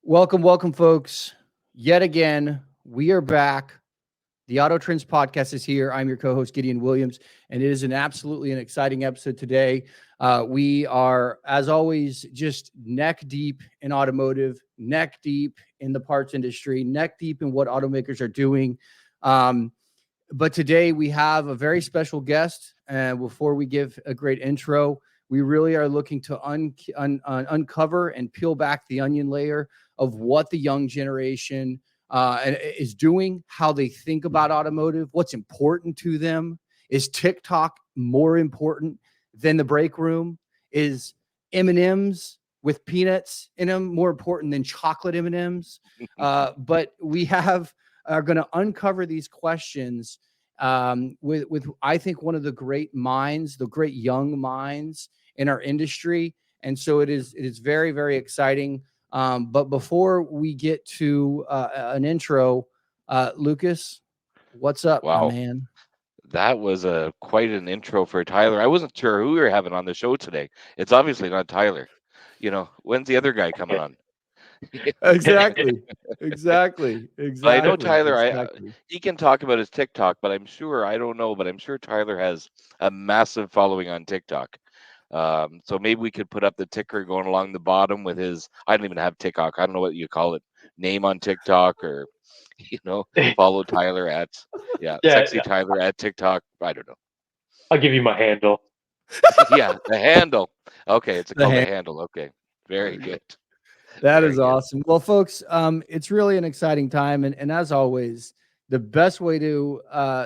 Welcome, folks. Yet again, we are back. The Auto Trends podcast is here. I'm your co-host, Gideon Williams, and it is absolutely an exciting episode today. We are, as always, just neck deep in automotive, neck deep in the parts industry, neck deep in what automakers are doing. But today we have a very special guest. And before we give a great intro, we really are looking to uncover and peel back the onion layer of what the young generation is doing, how they think about automotive, what's important to them. Is TikTok more important than the break room? Is M&Ms with peanuts in them more important than chocolate M&Ms? But we are going to uncover these questions with I think one of the great minds, the great young minds in our industry, and so it is very, very exciting. But before we get to an intro, Lucas, what's up, my Wow, man? that was quite an intro for Tyler. I wasn't sure who we were having on the show today. It's obviously not Tyler. When's the other guy coming on? Exactly, exactly, But I know exactly, Tyler. exactly. He can talk about his TikTok, but I'm sure I don't know. But I'm sure Tyler has a massive following on TikTok. So maybe we could put up the ticker going along the bottom with his. I don't even have TikTok. I don't know what you call it. Name on TikTok or you know, follow Tyler at Yeah, sexy Tyler at TikTok. I don't know. I'll give you my handle. Yeah, the handle. Okay, it's The called the hand. handle. Okay, very good. That Very is good. awesome. Well, folks, it's really an exciting time. And as always, the best way to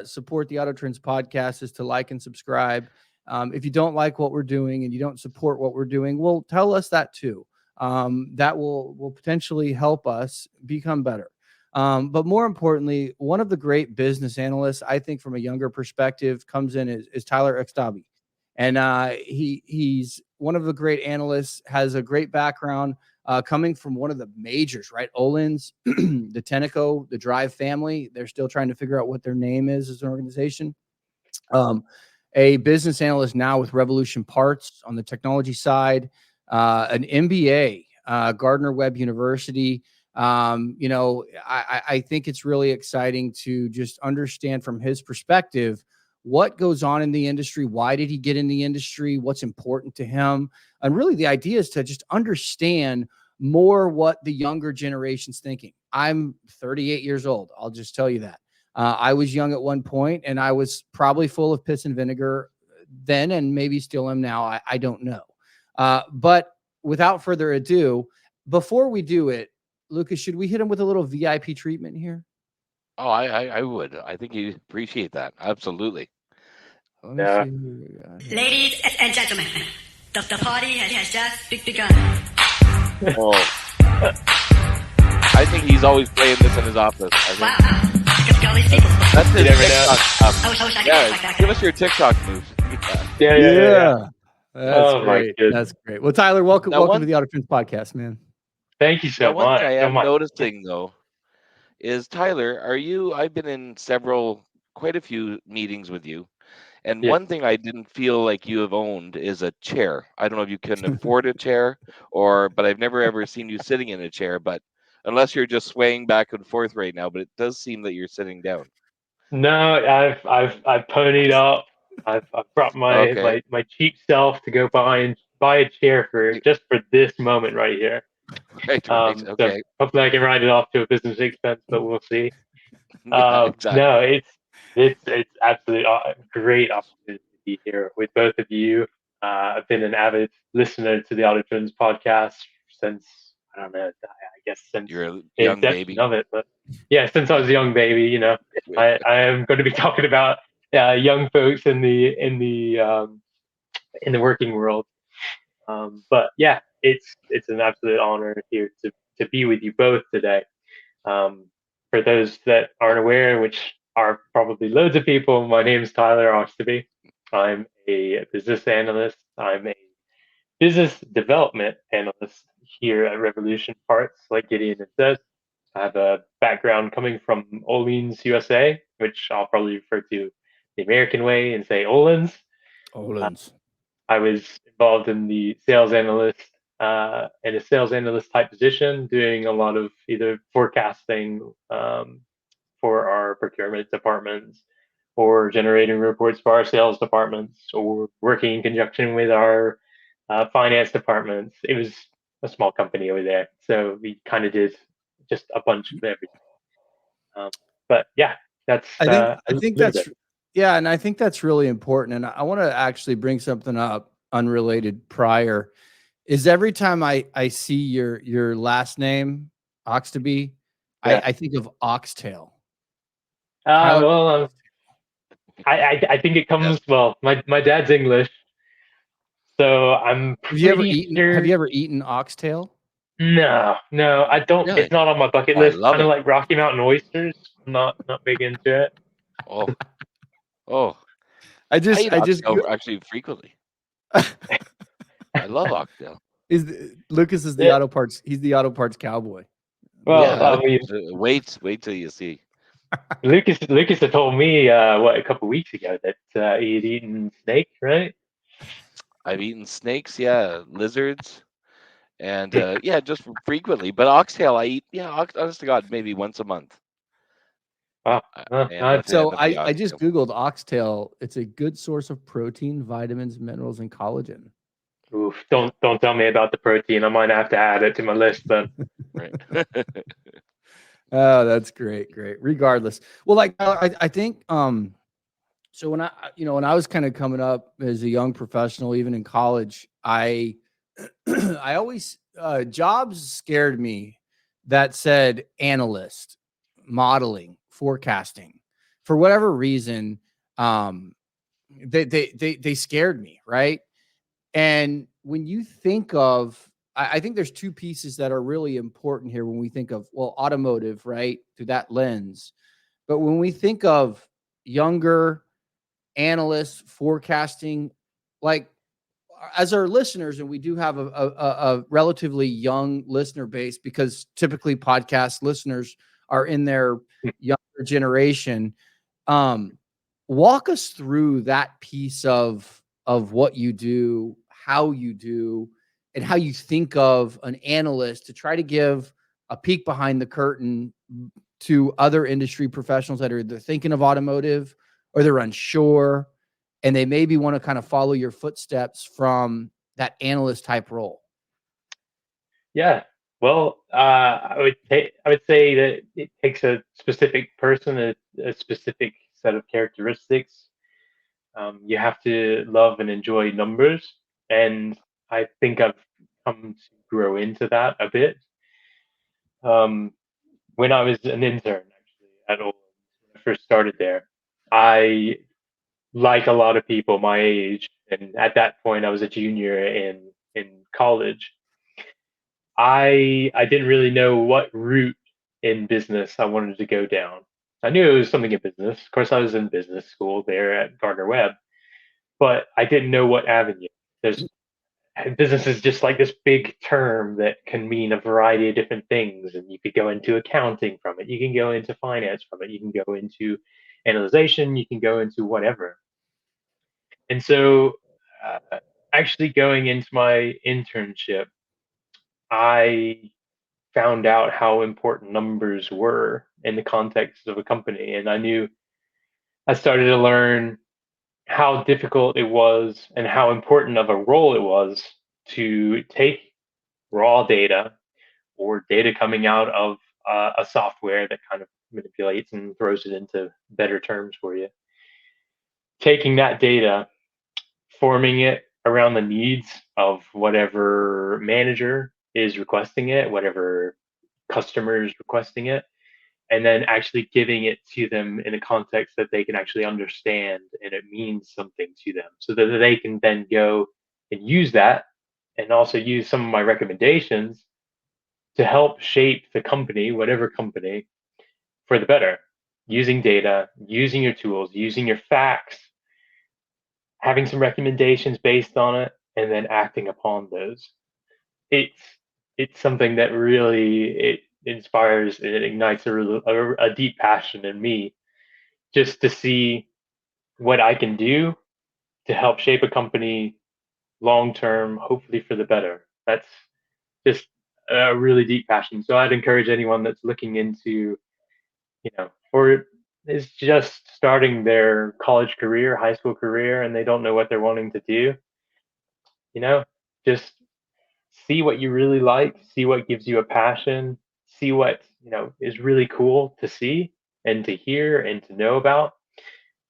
support the Auto Trends podcast is to like and subscribe. If you don't like what we're doing and you don't support what we're doing, well, tell us that too. That will potentially help us become better. But more importantly, one of the great business analysts, I think, from a younger perspective, comes in is Tyler Oxtoby. And he's one of the great analysts, has a great background coming from one of the majors, right? Ohlins, the Tenneco, the Drive family. They're still trying to figure out what their name is as an organization. A business analyst now with RevolutionParts on the technology side, an MBA, Gardner Webb University. I think it's really exciting to just understand from his perspective what goes on in the industry. Why did he get in the industry? What's important to him? And really, the idea is to just understand more what the younger generation's thinking. I'm 38 years old. I'll just tell you that. I was young at one point, and I was probably full of piss and vinegar then, and maybe still am now. I don't know. But without further ado, before we do it, Lucas, should we hit him with a little VIP treatment here? Oh, I would. I think you'd appreciate that. Absolutely. Let me Yeah. see who we got here. Ladies and gentlemen, the party has just begun. Oh, I think he's always playing this in his office. I Wow, think look at all these people. that's his never know. TikTok stuff. I wish I could dance Yeah, like that. give us your TikTok moves. Yeah. Yeah. That's Oh, my great. goodness. That's great. Well, Tyler, welcome Now, welcome one to the Auto Trends podcast, man. Thank you now so one thing I much. So am much. noticing though is Tyler, are you? I've been in quite a few meetings with you, and Yeah. one thing I didn't feel like you have owned is a chair. I don't know if you can afford a chair but I've never ever seen you sitting in a chair. But unless you're just swaying back and forth right now, but it does seem that you're sitting down. No, I've ponied up. I've brought my, Okay. my cheap self to go buy a chair for this moment right here. Right. So Okay. hopefully I can write it off to a business expense, but we'll see. Yeah, exactly. No, it's absolutely a great opportunity to be here with both of you. I've been an avid listener to the Auto Trends podcast since I don't know, I guess since You're a the young inception baby. of it. But yeah, since I was a young baby, I am going to be talking about young folks in the working world. But yeah, it's an absolute honor here to be with you both today. Um, for those that aren't aware, which are probably loads of people, my name is Tyler Oxtoby. I'm a business analyst. I'm a business development analyst here at Revolution Parts, like Gideon had said. I have a background coming from Ohlins, USA, which I'll probably refer to the American way and say Ohlins. Uh, Ohlins. I was involved in the sales analyst in a sales analyst type position, doing a lot of either forecasting for our procurement departments, or generating reports for our sales departments, or working in conjunction with our finance departments. It was a small company over there, so we kind of did just a bunch of everything. But yeah, that's I think little that's bit. yeah, and I think that's really important. And I want to actually bring something up unrelated prior. Is every time I see your last name, Oxtoby, Yeah. I think of oxtail. Tyler, Well, I think it comes, well, my dad's English, so I'm pretty have sure. you ever eaten oxtail? No, I don't. Really? It's not on my bucket Oh, I list. love Kind of it. like Rocky Mountain oysters. I'm not big into it. Oh, oh, I I just eat oxtail actually frequently. I love oxtail. Lucas is the Yeah. auto parts. He's the auto parts cowboy. Well, Yeah, I mean, wait till you see. Lucas had told me a couple of weeks ago that he had eaten snake, right? I've eaten snakes, yeah, lizards, and yeah, just frequently. But oxtail, I eat, yeah, honest to God, maybe once a month. Wow. I am a fan So of the I just oxtail. Googled oxtail. It's a good source of protein, vitamins, minerals, and collagen. Oof, don't tell me about the protein. I might have to add it to my list then. Right. Oh, that's great. Regardless. Well, like I think so when when I was kind of coming up as a young professional, even in college, I I always jobs scared me that said analyst, modeling, forecasting. For whatever reason, um they scared me, right? And when you think of, I think there's two pieces that are really important here when we think of, well, automotive, right? Through that lens. But when we think of younger analysts forecasting, like as our listeners, and we do have a relatively young listener base because typically podcast listeners are in their younger generation. Um, Walk us through that piece of what you do, how you do, and how you think of an analyst to try to give a peek behind the curtain to other industry professionals that are either thinking of automotive or they're unsure and they maybe want to kind of follow your footsteps from that analyst type role. Yeah. Well, I would say that it takes a specific person, a specific set of characteristics. You have to love and enjoy numbers, and I think I've come to grow into that a bit. Um, when I was an intern, actually, at Ohlins, when I first started there, I, like a lot of people my age, and at that point I was a junior in college. I didn't really know what route in business I wanted to go down. I knew it was something in business. Of course, I was in business school there at Gardner Webb, but I didn't know what avenue. There's Business is just like this big term that can mean a variety of different things, and you could go into accounting from it. You can go into finance from it. You can go into analyzation. You can go into whatever. And so, actually, going into my internship, I found out how important numbers were in the context of a company. And I started to learn how difficult it was and how important of a role it was to take raw data or data coming out of a software that kind of manipulates and throws it into better terms for you. Taking that data, forming it around the needs of whatever manager is requesting it, whatever customer is requesting it, and then actually giving it to them in a context that they can actually understand and it means something to them so that they can then go and use that and also use some of my recommendations to help shape the company, whatever company, for the better, using data, using your tools, using your facts, having some recommendations based on it, and then acting upon those. It's it's something that really it inspires and it ignites a deep passion in me just to see what I can do to help shape a company long term, hopefully for the better. just a really deep passion. So I'd encourage anyone that's looking into, or is just starting their college career, high school career, and they don't know what they're wanting to do, just see what you really like, see what gives you a passion, see what, is really cool to see and to hear and to know about,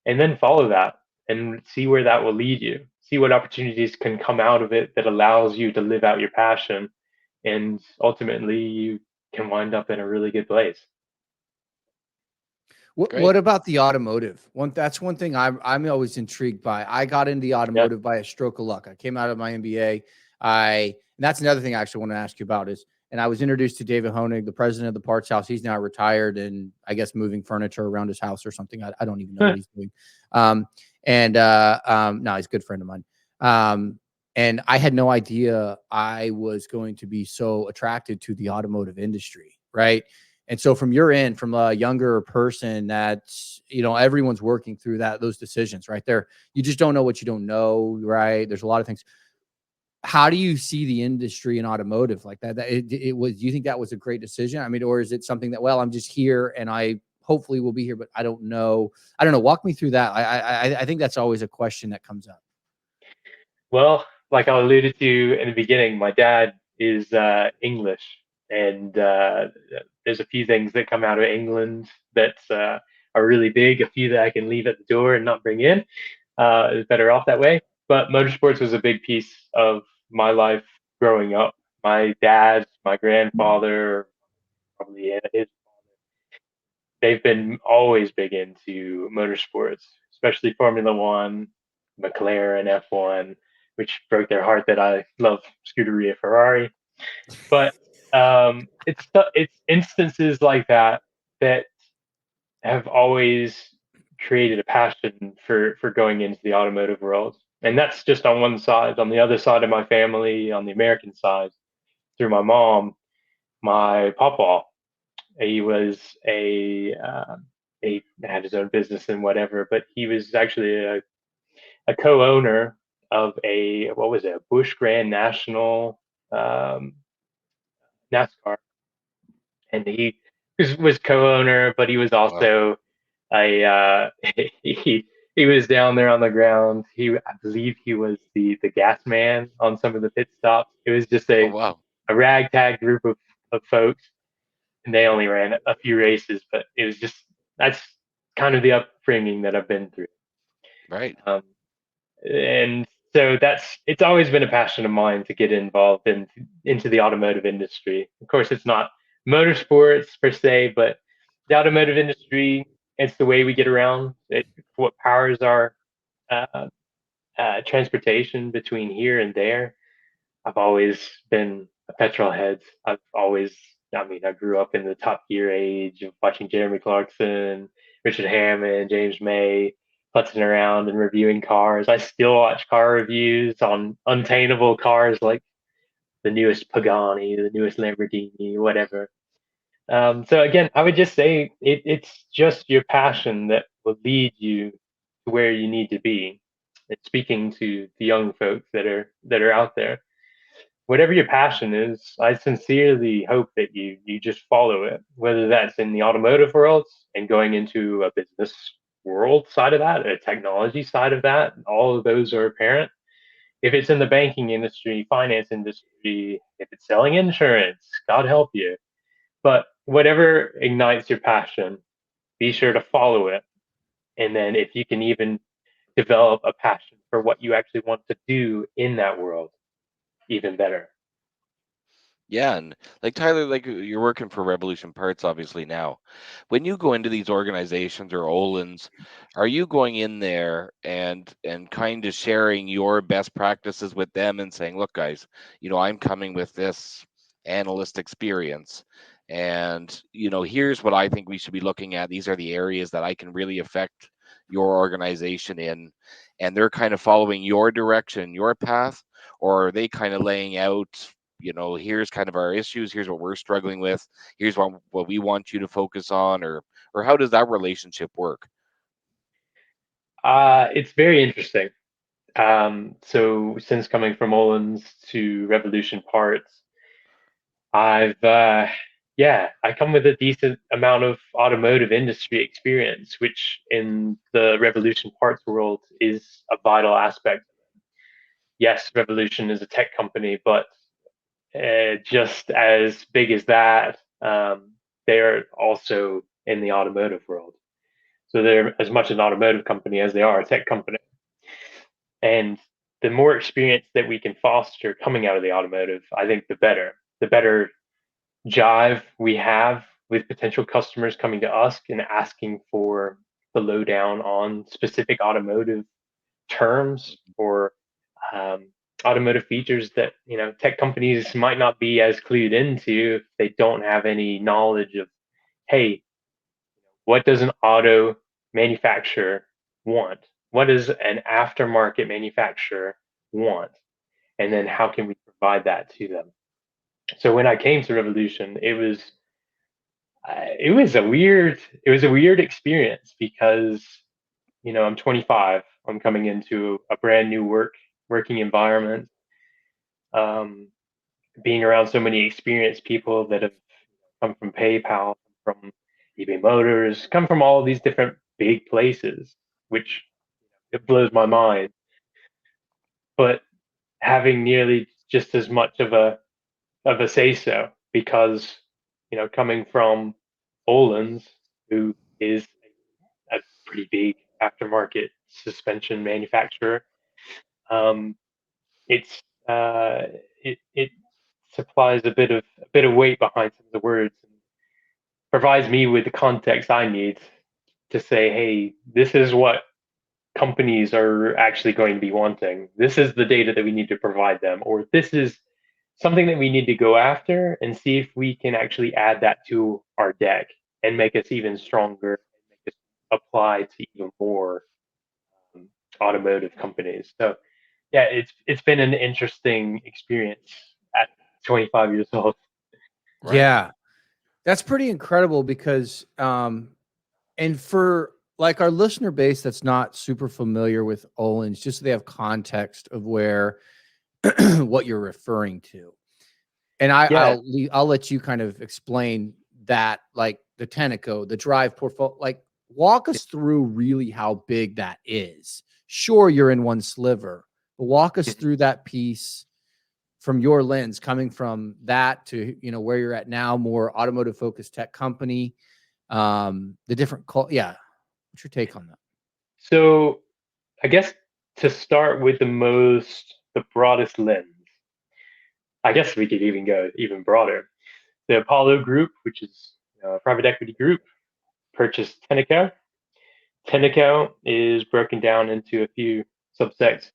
and then follow that and see where that will lead you. See what opportunities can come out of it that allows you to live out your passion, and ultimately you can wind up in a really good place. What about the automotive? That's one thing I'm always intrigued by. I got into the automotive by a stroke of luck. I came out of my MBA. And that's another thing I actually want to ask you about and I was introduced to David Honig, the president of the parts house. He's now retired and I guess moving furniture around his house or something. I don't even know what he's doing. No, he's a good friend of mine. And I had no idea I was going to be so attracted to the automotive industry, right? And so from your end, from a younger person that's, everyone's working through those decisions right there. You just don't know what you don't know, right? There's a lot of things. How do you see the industry in automotive like that? Do you think that was a great decision? I mean, or is it something that, well, I'm just here and I hopefully will be here, but I don't know. Walk me through that. I think that's always a question that comes up. Well, like I alluded to in the beginning, my dad is English, and there's a few things that come out of England that are really big, a few that I can leave at the door and not bring in. Is better off that way. But motorsports was a big piece of my life growing up. My dad, my grandfather, probably his, they've been always big into motorsports, especially Formula One, McLaren, F1, which broke their heart that I love Scuderia Ferrari. But it's instances like that that have always created a passion for going into the automotive world. And that's just on one side. On the other side of my family, on the American side, through my mom, my papa, he was he had his own business and whatever, but he was actually a co-owner of what was it, a Busch Grand National um, NASCAR, and he was co-owner, but he was also he was down there on the ground. I believe he was the gas man on some of the pit stops. It was just a ragtag group of folks, and they only ran a few races, but it was just, that's kind of the upbringing that I've been through. Right. And so it's always been a passion of mine to get involved into the automotive industry. Of course, it's not motorsports per se, but the automotive industry, it's the way we get around. It's what powers our transportation between here and there. I've always been a petrol head. I grew up in the Top Gear age of watching Jeremy Clarkson, Richard Hammond, James May, putzing around and reviewing cars. I still watch car reviews on untainable cars like the newest Pagani, the newest Lamborghini, whatever. So again, I would just say it's just your passion that will lead you to where you need to be. It's speaking to the young folks that are out there, whatever your passion is, I sincerely hope that you just follow it, whether that's in the automotive world and going into a business world side of that, a technology side of that. All of those are apparent. If it's in the banking industry, finance industry, if it's selling insurance, God help you. But whatever ignites your passion, be sure to follow it. And then if you can even develop a passion for what you actually want to do in that world, even better. Yeah, and like Tyler, like you're working for Revolution Parts obviously now. When you go into these organizations or Ohlins, are you going in there and kind of sharing your best practices with them and saying, look, guys, I'm coming with this analyst experience, and here's what I think we should be looking at. These are the areas that I can really affect your organization in, and they're kind of following your direction, your path, or are they kind of laying out, here's kind of our issues, here's what we're struggling with, here's what we want you to focus on, or how does that relationship work? It's very interesting. So since coming from Ohlins to Revolution Parts, I come with a decent amount of automotive industry experience, which in the Revolution Parts world is a vital aspect. Yes, Revolution is a tech company, but just as big as that, they're also in the automotive world. So they're as much an automotive company as they are a tech company. And the more experience that we can foster coming out of the automotive, I think the better. The better jive we have with potential customers coming to us and asking for the lowdown on specific automotive terms or um, automotive features that tech companies might not be as clued into if they don't have any knowledge of, hey, what does an auto manufacturer want? What does an aftermarket manufacturer want? And then how can we provide that to them? So when I came to Revolution, it was a weird experience because I'm 25. I'm coming into a brand new working environment, um, being around so many experienced people that have come from PayPal, from eBay Motors, come from all these different big places, which it blows my mind. But having nearly just as much of a say so, because coming from Ohlins, who is a pretty big aftermarket suspension manufacturer, um, it's it supplies a bit of weight behind some of the words and provides me with the context I need to say, hey, this is what companies are actually going to be wanting. This is the data that we need to provide them, or this is something that we need to go after and see if we can actually add that to our deck and make us even stronger and make us apply to even more um, automotive companies. So yeah, it's been an interesting experience at 25 years old. Right. Yeah, that's pretty incredible because, and for like our listener base that's not super familiar with Ohlins, just so they have context of where what you're referring to. And Yeah. I'll let you kind of explain that, like the Tenneco, the drive portfolio, like walk us through really how big that is. Sure, you're in one sliver, but walk us through that piece from your lens, coming from that to where you're at now, more automotive focused tech company, the different yeah. What's your take on that? So I guess to start with the broadest lens, I guess we could even go even broader. The Apollo Group, which is a private equity group, purchased Tenneco. Tenneco is broken down into a few subsects.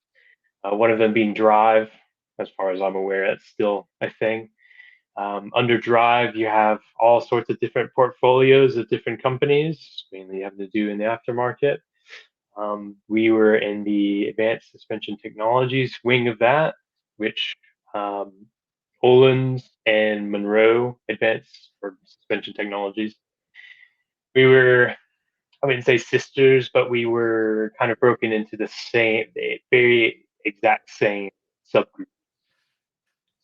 One of them being Drive. As far as I'm aware, that's still a thing. Under Drive, you have all sorts of different portfolios of different companies, mainly having to do in the aftermarket. We were in the advanced suspension technologies wing of that, which um, Ohlins and Monroe Advanced or Suspension Technologies. We were, I wouldn't say sisters, but we were kind of broken into the very exact same subgroup.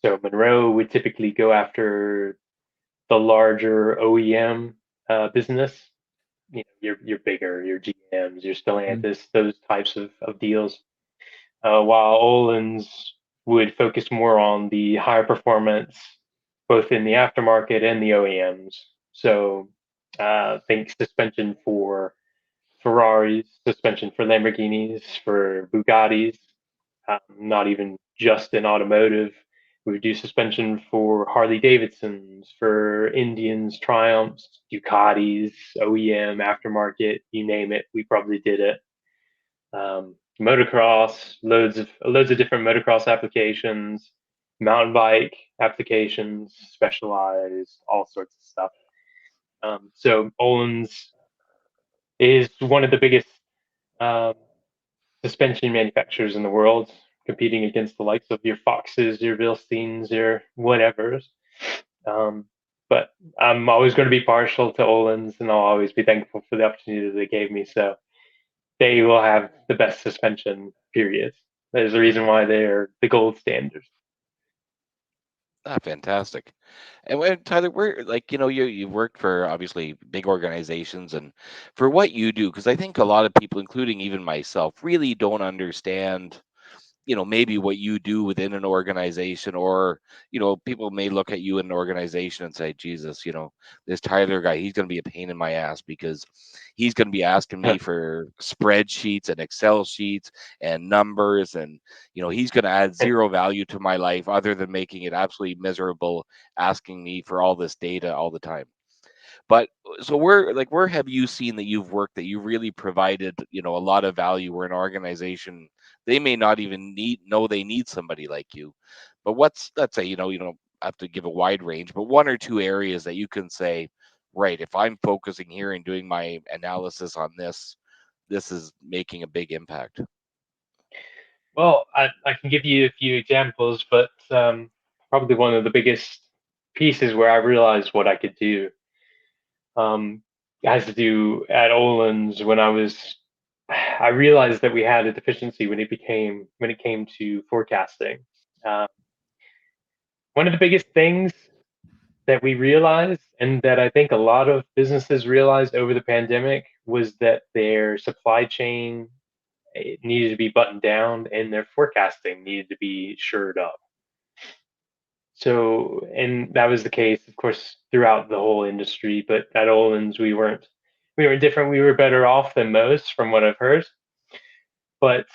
So Monroe would typically go after the larger OEM business, your bigger, your GMs, your Stellantis, those types of deals. While Ohlins would focus more on the higher performance, both in the aftermarket and the OEMs. So think suspension for Ferraris, suspension for Lamborghinis, for Bugattis, not even just in automotive. We would do suspension for Harley Davidsons, for Indians, Triumphs, Ducatis, OEM, aftermarket, you name it, we probably did it. Motocross, loads of different motocross applications, mountain bike applications, specialized, all sorts of stuff. So Ohlins is one of the biggest um, suspension manufacturers in the world, competing against the likes of your Foxes, your Bilsteins, your whatevers. Um, but I'm always going to be partial to Ohlins, and I'll always be thankful for the opportunity that they gave me. So they will have the best suspension, period. There's a reason why they are the gold standard. Fantastic. And when Tyler, we're like, you've worked for obviously big organizations, and for what you do, because I think a lot of people, including even myself, really don't understand, maybe what you do within an organization, or, people may look at you in an organization and say, Jesus, this Tyler guy, he's going to be a pain in my ass because he's going to be asking me for spreadsheets and Excel sheets and numbers. And, he's going to add zero value to my life other than making it absolutely miserable, asking me for all this data all the time. But so where have you seen that you've worked that you really provided, a lot of value, where an organization, they may not even know they need somebody like you. But let's say, you don't have to give a wide range, but one or two areas that you can say, right, if I'm focusing here and doing my analysis on this is making a big impact. Well, I can give you a few examples, but probably one of the biggest pieces where I realized what I could do has to do at Ohlins when I realized that we had a deficiency when it came to forecasting. Uh, One of the biggest things that we realized, and that I think a lot of businesses realized over the pandemic, was that their supply chain, it needed to be buttoned down and their forecasting needed to be shored up. So, and that was the case, of course, throughout the whole industry. But at Ohlins, we were different. We were better off than most, from what I've heard. But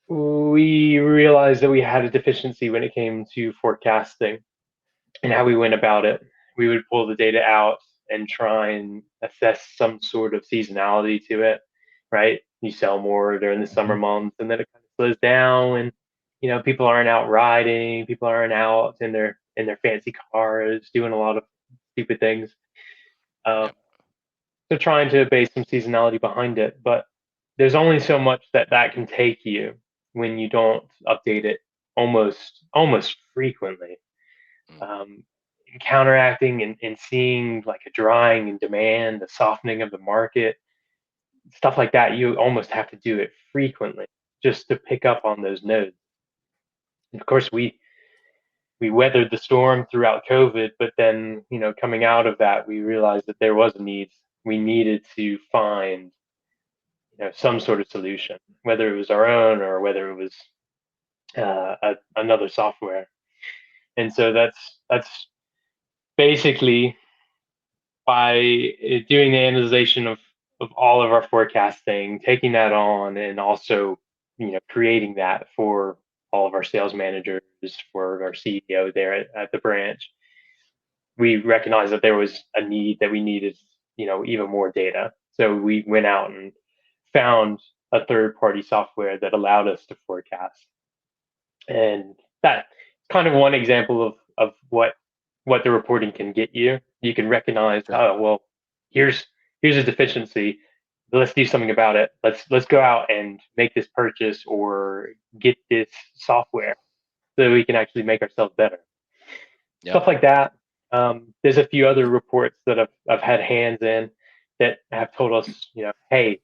we realized that we had a deficiency when it came to forecasting and how we went about it. We would pull the data out and try and assess some sort of seasonality to it, right? You sell more during the summer months, and then it kind of slows down, and people aren't out riding, people aren't out in their fancy cars doing a lot of stupid things. Um, Yep. so trying to base some seasonality behind it, but there's only so much that can take you when you don't update it almost frequently. Mm. um, Counteracting and seeing like a drying in demand, the softening of the market, stuff like that. You almost have to do it frequently just to pick up on those nodes. And of course, we weathered the storm throughout COVID, but then coming out of that, we realized that there was a need. We needed to find some sort of solution, whether it was our own or whether it was another software. And so that's basically by doing the analyzation of all of our forecasting, taking that on, and also creating that for all of our sales managers, for our CEO there at the branch. We recognized that there was a need, that we needed even more data. So we went out and found a third party software that allowed us to forecast. And that's kind of one example of what the reporting can get you. You can recognize, Sure. oh well, here's a deficiency. Let's do something about it. Let's go out and make this purchase or get this software so that we can actually make ourselves better. Yeah. Stuff like that. There's a few other reports that I've had hands in that have told us, hey,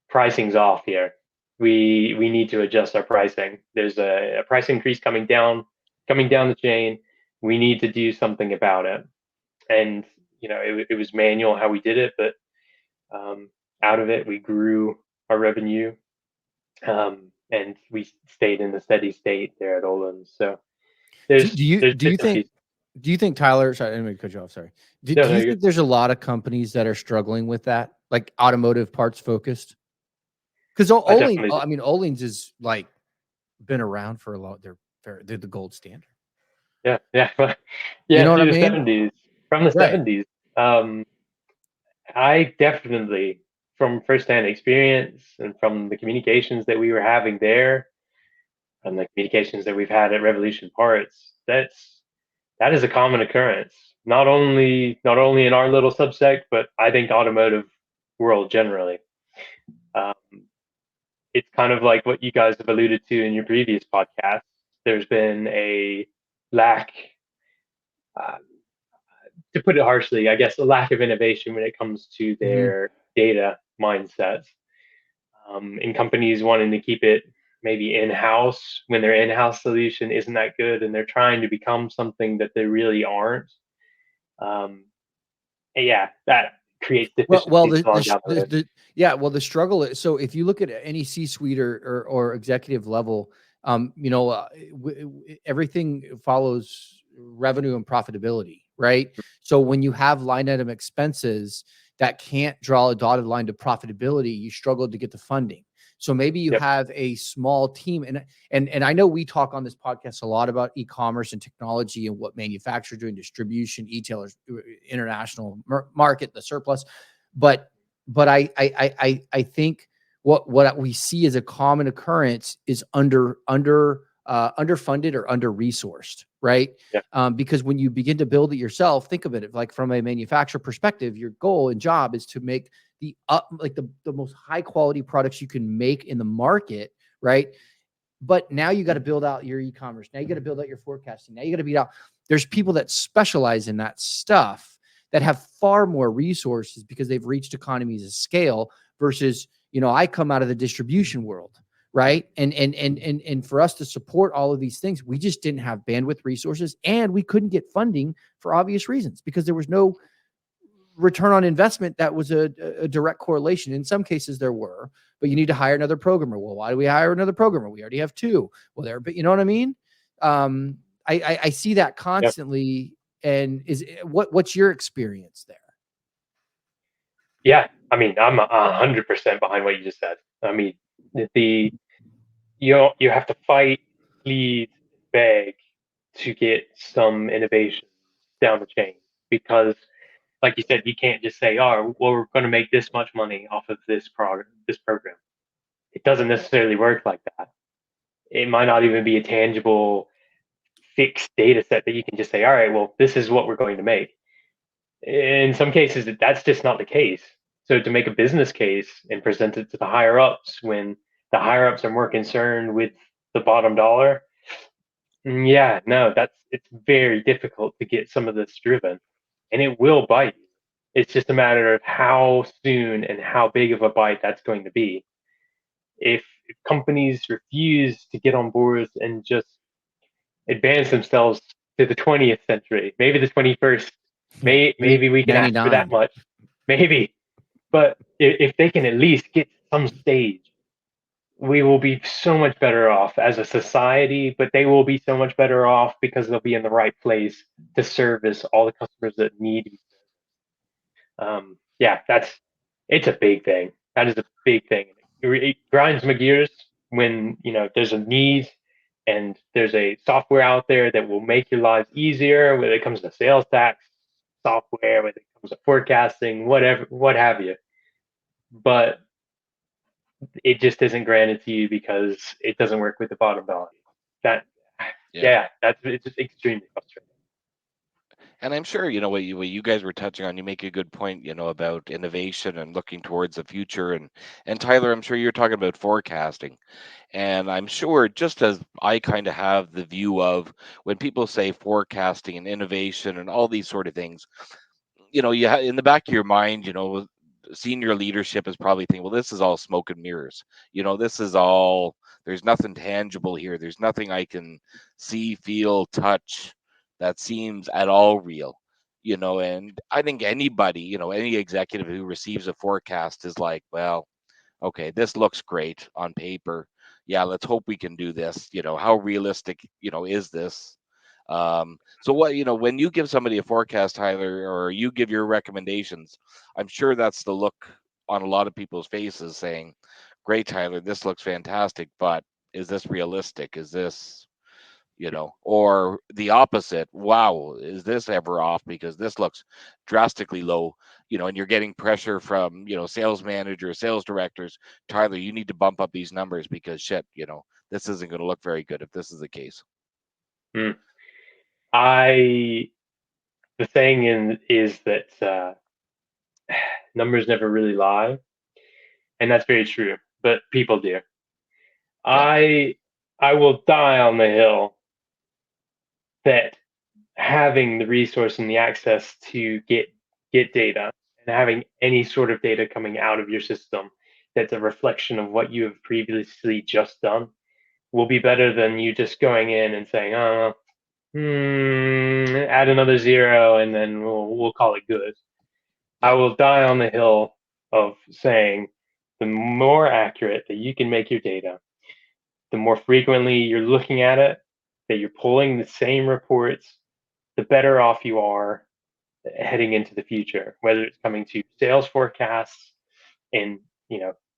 pricing's off here. We need to adjust our pricing. There's a price increase coming down the chain. We need to do something about it. And it was manual how we did it, but out of it we grew our revenue, and we stayed in the steady state there at Ohlins. So there's Do you bits and pieces. do you think, Tyler? Sorry, I didn't mean to cut you off. Sorry. Do No, you you're think good. there's a lot of companies that are struggling with that, like automotive parts focused? Because I definitely do. I mean, Ohlins is like been around for a lot. They're the gold standard. Yeah, yeah, You yeah. know what I Through the mean? 70s, from the Right. 70s. I definitely, from firsthand experience and from the communications that we were having there, and the communications that we've had at Revolution Parts, that is a common occurrence. Not only in our little subsect, but I think automotive world generally. Um, it's kind of like what you guys have alluded to in your previous podcast. There's been a lack, uh, to put it harshly, I guess, a lack of innovation when it comes to Mhm. their data mindsets. In companies wanting to keep it maybe in-house when their in-house solution isn't that good and they're trying to become something that they really aren't. And yeah, that creates Well, deficiencies along down the road. the struggle is, so if you look at any C-suite or executive level, everything follows revenue and profitability, right? So when you have line item expenses that can't draw a dotted line to profitability, you struggle to get the funding. So maybe you Yep. have a small team, and I know we talk on this podcast a lot about e-commerce and technology and what manufacturers doing, distribution, e-tailers, international market, the surplus. But I think what we see as a common occurrence is underfunded or under resourced, right? Yeah. Because when you begin to build it yourself, think of it like from a manufacturer perspective, your goal and job is to make the most high quality products you can make in the market, right? But now you got to build out your e-commerce. Now you got to build out your forecasting. Now you got to beat out. There's people that specialize in that stuff that have far more resources because they've reached economies of scale versus, I come out of the distribution world, right? And for us to support all of these things, we just didn't have bandwidth, resources, and we couldn't get funding for obvious reasons because there was no return on investment that was a direct correlation. In some cases there were, but you need to hire another programmer. Well, why do we hire another programmer? We already have two. Well, but you know what I mean? I see that constantly. Yep. And what's your experience there? Yeah, I mean, I'm 100% behind what you just said. I mean, you have to fight, plead, beg to get some innovation down the chain because, like you said, you can't just say, "Oh, well, we're going to make this much money off of this program." It doesn't necessarily work like that. It might not even be a tangible, fixed data set that you can just say, "All right, well, this is what we're going to make." In some cases, that's just not the case. So to make a business case and present it to the higher ups when the higher ups are more concerned with the bottom dollar, yeah, no, it's very difficult to get some of this driven, and it will bite you. It's just a matter of how soon and how big of a bite that's going to be. If companies refuse to get on board and just advance themselves to the 20th century, maybe the 21st, maybe we can ask for that much, maybe. But if they can at least get some stage, we will be so much better off as a society, but they will be so much better off because they'll be in the right place to service all the customers that need to be served. Yeah, it's a big thing. That is a big thing. It grinds my gears when there's a need and there's a software out there that will make your lives easier, whether it comes to sales tax software, whether it comes to forecasting, whatever, what have you. But it just isn't granted to you because it doesn't work with the bottom dollar. It's just extremely frustrating. And I'm sure, what you guys were touching on, you make a good point, about innovation and looking towards the future. And Tyler, I'm sure you're talking about forecasting. And I'm sure, just as I kind of have the view of when people say forecasting and innovation and all these sort of things, you in the back of your mind, senior leadership is probably thinking, well, this is all smoke and mirrors. This is all, there's nothing tangible here. There's nothing I can see, feel, touch that seems at all real. And I think anybody, any executive who receives a forecast is like, well, okay, this looks great on paper. Yeah, let's hope we can do this. How realistic, is this? So what, when you give somebody a forecast, Tyler, or you give your recommendations, I'm sure that's the look on a lot of people's faces saying, great, Tyler, this looks fantastic, but is this realistic? Is this, or the opposite? Wow, is this ever off? Because this looks drastically low, and you're getting pressure from, sales managers, sales directors. Tyler, you need to bump up these numbers because shit, this isn't going to look very good if this is the case. The saying is that numbers never really lie, and that's very true. But people do. Yeah. I will die on the hill that having the resource and the access to get data and having any sort of data coming out of your system that's a reflection of what you have previously just done will be better than you just going in and saying, oh, add another zero and then we'll call it good. I will die on the hill of saying the more accurate that you can make your data, the more frequently you're looking at it, that you're pulling the same reports, the better off you are heading into the future, whether it's coming to sales forecasts and,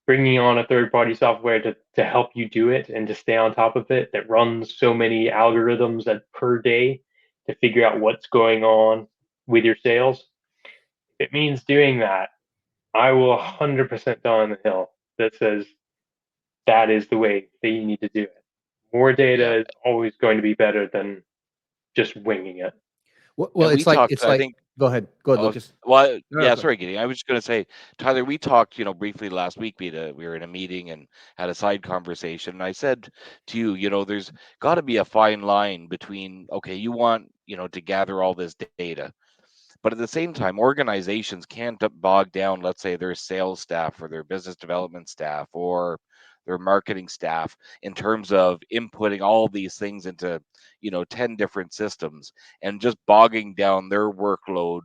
bringing on a third-party software to help you do it and to stay on top of it that runs so many algorithms per day to figure out what's going on with your sales. If it means doing that, I will 100% die on the hill that says that is the way that you need to do it. More data is always going to be better than just winging it. Well, it's like, I think. Go ahead, Lucas. Well, yeah, sorry, Gideon. I was just going to say, Tyler, we talked, briefly last week. We were in a meeting and had a side conversation. And I said to you, there's got to be a fine line between, okay, you want, to gather all this data, but at the same time, organizations can't bog down, let's say, their sales staff or their business development staff or their marketing staff in terms of inputting all these things into 10 different systems and just bogging down their workload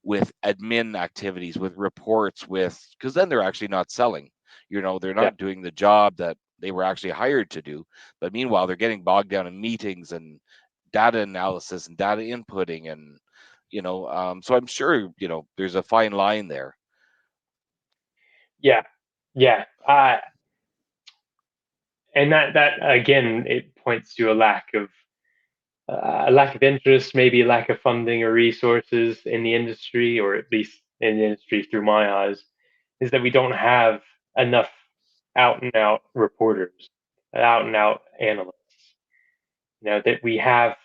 with admin activities, with reports, because then they're actually not selling. They're not doing the job that they were actually hired to do. But meanwhile, they're getting bogged down in meetings and data analysis and data inputting and so I'm sure there's a fine line there. Yeah. And that again, it points to a lack of interest, maybe a lack of funding or resources in the industry, or at least in the industry through my eyes, is that we don't have enough out and out reporters, out and out analysts. That we have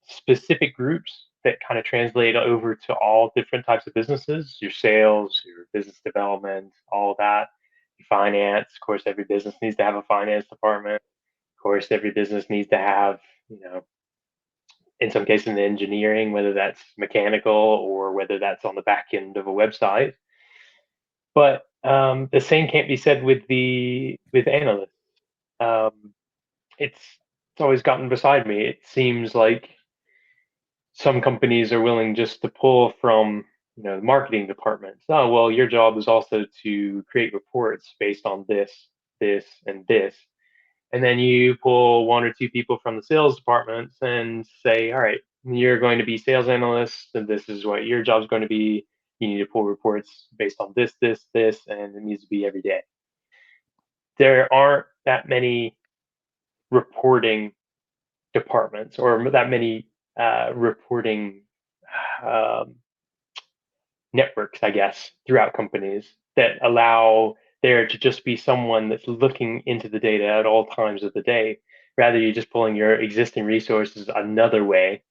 specific groups that kind of translate over to all different types of businesses, your sales, your business development, all that, your finance. Of course, every business needs to have a finance department. Of course, every business needs to have, in some cases, in engineering, whether that's mechanical or whether that's on the back end of a website. But the same can't be said with analysts. It's always gotten beside me. It seems like some companies are willing just to pull from the marketing departments. Oh, well, your job is also to create reports based on this, and this. And then you pull one or two people from the sales departments and say, all right, you're going to be sales analysts, and this is what your job's going to be. You need to pull reports based on this, and it needs to be every day. There aren't that many reporting departments or that many reporting networks, I guess, throughout companies that allow there to just be someone that's looking into the data at all times of the day. Rather, you're just pulling your existing resources another way,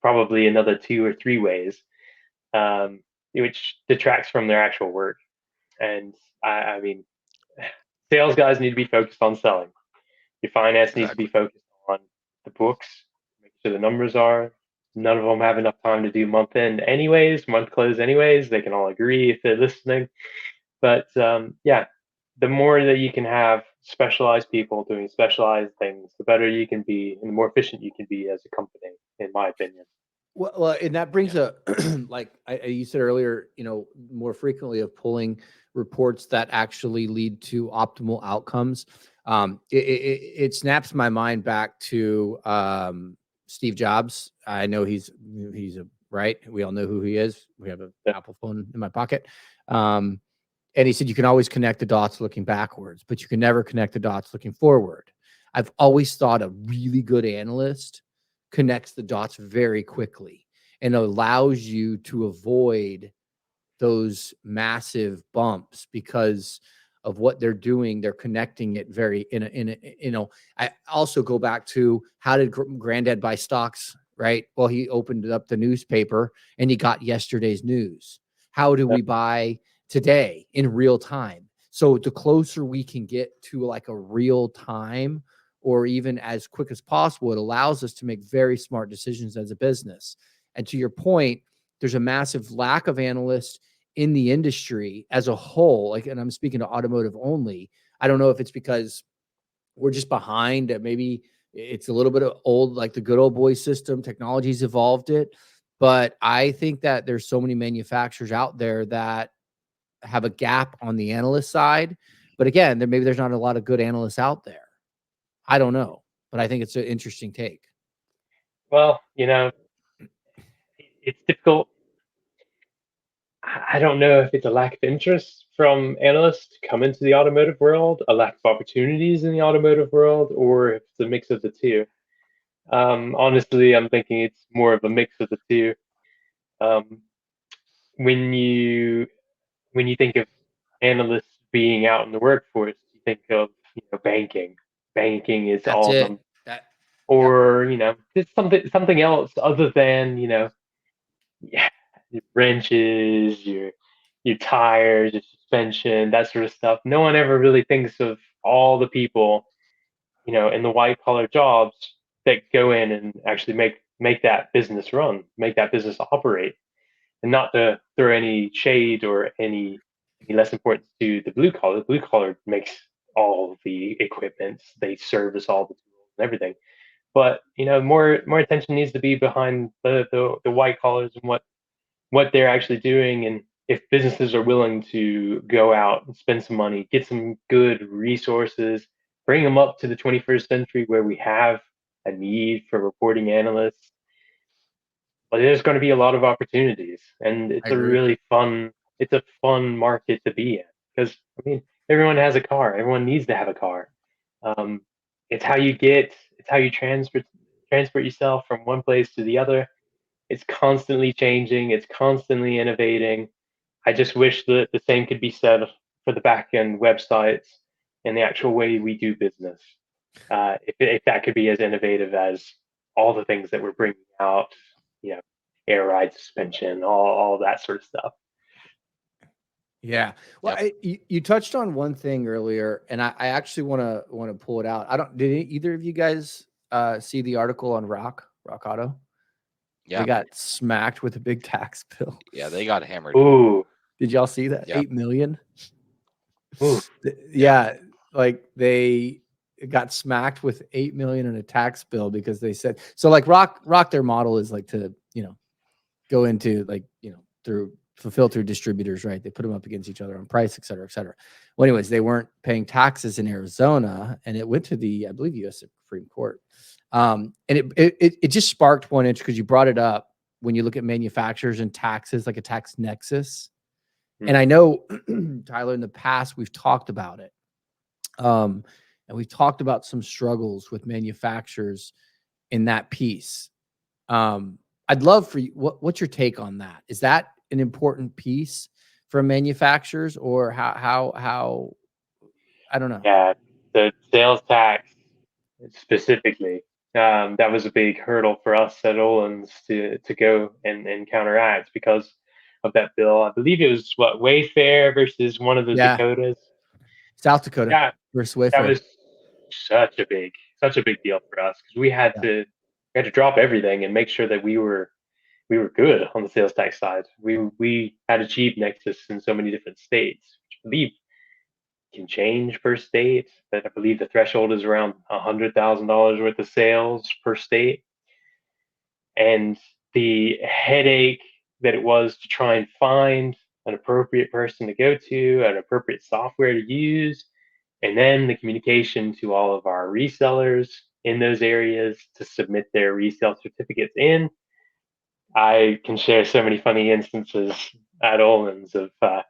probably another 2 or 3 ways, which detracts from their actual work. And I mean, sales guys need to be focused on selling. Your finance needs to be focused on the books, make sure the numbers are. None of them have enough time to do month end anyways, month close anyways. They can all agree if they're listening. But the more that you can have specialized people doing specialized things, the better you can be and the more efficient you can be as a company, in my opinion. Well, and that brings like you said earlier, more frequently of pulling reports that actually lead to optimal outcomes. It snaps my mind back to Steve Jobs. I know he's right. We all know who he is. We have an Apple phone in my pocket. And he said, you can always connect the dots looking backwards, but you can never connect the dots looking forward. I've always thought a really good analyst connects the dots very quickly and allows you to avoid those massive bumps because of what they're doing. They're connecting it very I also go back to, how did Granddad buy stocks, right? Well, he opened up the newspaper and he got yesterday's news. How do we buy today in real time? So the closer we can get to like a real time, or even as quick as possible, it allows us to make very smart decisions as a business. And to your point, there's a massive lack of analysts in the industry as a whole. And I'm speaking to automotive only. I don't know if it's because we're just behind. Maybe it's a little bit of old, like the good old boy system. Technology's evolved it. But I think that there's so many manufacturers out there that have a gap on the analyst side. But again, maybe there's not a lot of good analysts out there. I don't know, but I think it's an interesting take. Well, it's difficult. I don't know if it's a lack of interest from analysts to come into the automotive world, a lack of opportunities in the automotive world, or if it's a mix of the two. Honestly, I'm thinking it's more of a mix of the two. Um, when you think of analysts being out in the workforce, you think of banking. Banking is That's all of it. them, That or it's something else other than yeah, your wrenches, your tires, your suspension, that sort of stuff. No one ever really thinks of all the people, in the white collar jobs that go in and actually make that business run, make that business operate. And not to throw any shade or any less importance to the blue collar. The blue collar makes all the equipment, they service all the tools and everything. But more attention needs to be behind the white collars and what they're actually doing, and if businesses are willing to go out and spend some money, get some good resources, bring them up to the 21st century where we have a need for reporting analysts. But there's going to be a lot of opportunities, and I agree. it's a fun market to be in, because everyone has a car, everyone needs to have a car. um, it's how you transport yourself from one place to the other. It's constantly changing, it's constantly innovating. I just wish that the same could be said for the back end websites and the actual way we do business. If that could be as innovative as all the things that we're bringing out, you know, air ride suspension, all that sort of stuff. Yeah. Well, Yep. you touched on one thing earlier, and I actually want to pull it out. Did either of you guys see the article on Rock Auto? Yeah. They got smacked with a big tax bill. Yeah, they got hammered. Ooh, Did y'all see that? Yep. 8 million. ooh. Yeah, like they got smacked with 8 million in a tax bill because they said so. Like Rock, their model is like to go into through fulfill through distributors, right? They put them up against each other on price, et cetera, et cetera. Well, anyways, they weren't paying taxes in Arizona, and it went to the, I believe, U.S. Supreme Court. And it just sparked one interest because you brought it up when you look at manufacturers and taxes, like a tax nexus. And I know, Tyler, in the past, we've talked about it. And we've talked about some struggles with manufacturers in that piece. I'd love for you, what's your take on that? Is that an important piece for manufacturers, or how I don't know. Yeah, the sales tax specifically, that was a big hurdle for us at Ohlins to go and counteract because of that bill. I believe it was Wayfair versus one of the Yeah. Dakotas. South Dakota Yeah, versus that Wayfair. was such a big deal for us because we had to drop everything and make sure that we were good on the sales tax side. We had achieved nexus in so many different states, which I believe can change per state. But I believe the threshold is around $100,000 worth of sales per state, and the headache that it was to try and find an appropriate person to go to, an appropriate software to use, and then the communication to all of our resellers in those areas to submit their resale certificates in. I can share so many funny instances at Ohlins of it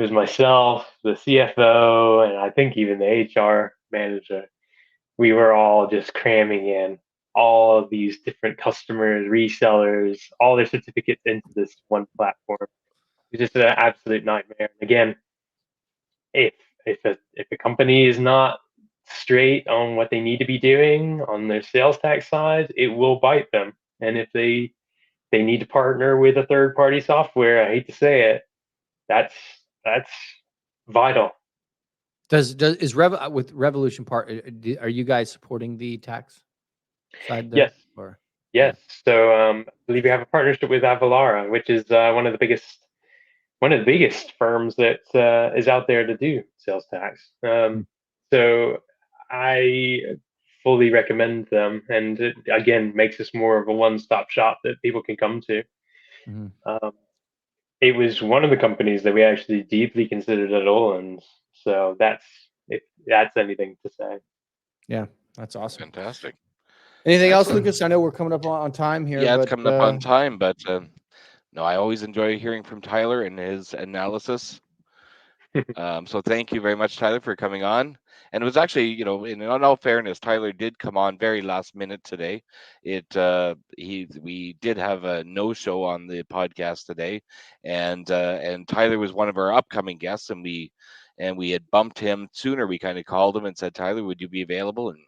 was myself, the CFO, and I think even the HR manager. We were all just cramming in all of these different customers, resellers, all their certificates into this one platform. It's just an absolute nightmare. And again, if if a company is not straight on what they need to be doing on their sales tax side, it will bite them. And if they need to partner with a third party software, I hate to say it, that's vital. Is with Revolution Part, are you guys supporting the tax side there? Yes. Or Yes. So I believe we have a partnership with Avalara, which is one of the biggest firms that is out there to do sales tax. So I fully recommend them, and it again makes us more of a one-stop shop that people can come to. Mhm. It was one of the companies that we actually deeply considered at Ohlins, so that's if that's anything to say. Yeah, that's awesome. Fantastic. Anything else, Excellent. Lucas? I know we're coming up on time here, Yeah, it's but coming up on time, but no, I always enjoy hearing from Tyler and his analysis. So thank you very much, Tyler, for coming on. And it was actually, in all fairness, Tyler did come on very last minute today. We did have a no-show on the podcast today, and Tyler was one of our upcoming guests, and we had bumped him sooner. We kind of called him and said, Tyler, would you be available? And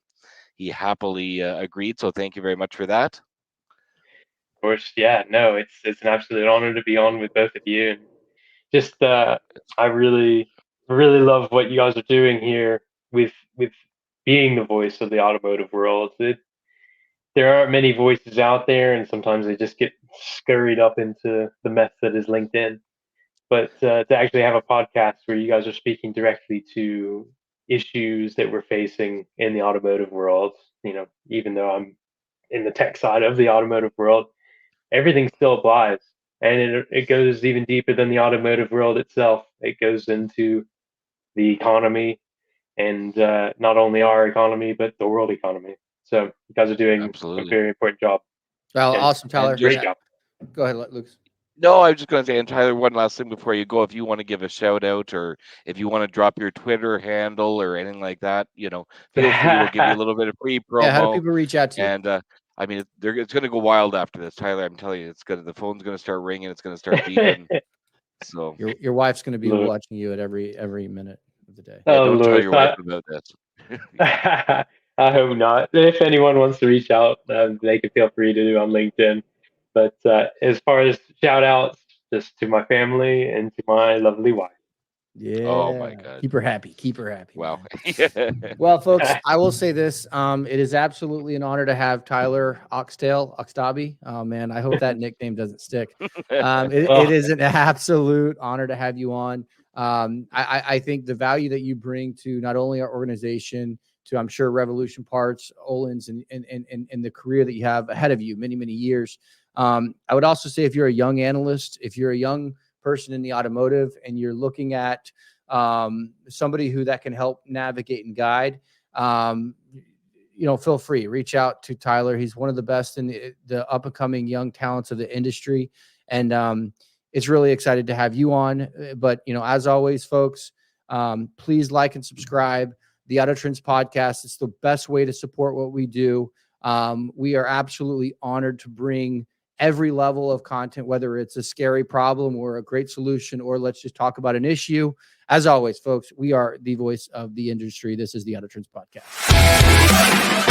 he happily agreed. So thank you very much for that. Of course, yeah, no, it's an absolute honor to be on with both of you, and just I really love what you guys are doing here with being the voice of the automotive world. There aren't many voices out there, and sometimes they just get scurried up into the mess that is LinkedIn. But to actually have a podcast where you guys are speaking directly to issues that we're facing in the automotive world, even though I'm in the tech side of the automotive world, everything still applies. And it goes even deeper than the automotive world itself. It goes into the economy, and not only our economy, but the world economy. So you guys are doing Absolutely. a very important job. well, And awesome, Tyler. great job. Go ahead, Lucas. No, I was just going to say, and Tyler, one last thing before you go, if you want to give a shout out, or if you want to drop your Twitter handle or anything like that, feel free. We'll give you a little bit of free promo. Yeah, how do people reach out to you? And I mean, it's going to go wild after this, Tyler. I'm telling you, the phone's going to start ringing. It's going to start beeping. So Your wife's going to be Lord. watching you at every minute of the day. yeah, Oh, don't tell Lord. your wife about this. I hope not. If anyone wants to reach out, they can feel free to do on LinkedIn. But as far as shout outs, just to my family and to my lovely wife. Yeah. Oh my God. Keep her happy. Keep her happy. Wow. man. Well, folks, I will say this. It is absolutely an honor to have Tyler Oxtoby. Oh man, I hope that nickname doesn't stick. It is an absolute honor to have you on. I think the value that you bring to not only our organization, to I'm sure Revolution Parts, Ohlins, and the career that you have ahead of you, many, many years. I would also say if you're a young analyst, if you're a young person in the automotive and you're looking at somebody who that can help navigate and guide, feel free, reach out to Tyler. He's one of the best in the up and coming young talents of the industry. And it's really excited to have you on. But, as always, folks, please like and subscribe the Auto Trends podcast. It's the best way to support what we do. We are absolutely honored to bring every level of content, whether it's a scary problem or a great solution, or let's just talk about an issue. As always, folks, we are the voice of the industry. This is the Auto Trends podcast.